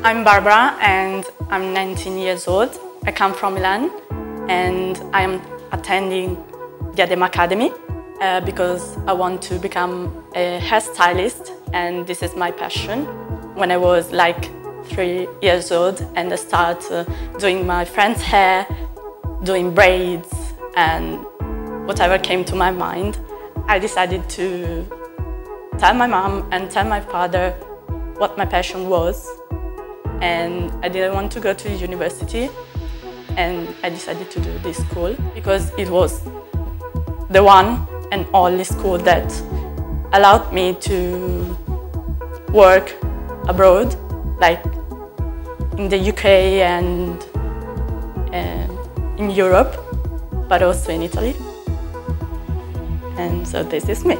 I'm Barbara and I'm 19 years old. I come from Milan and I am attending the ADEMA Academy because I want to become a hairstylist and this is my passion. When I was like 3 years old and I started doing my friend's hair, doing braids and whatever came to my mind, I decided to tell my mom and tell my father what my passion was. And I didn't want to go to university and I decided to do this school because it was the one and only school that allowed me to work abroad, like in the UK and in Europe, but also in Italy. And so this is me.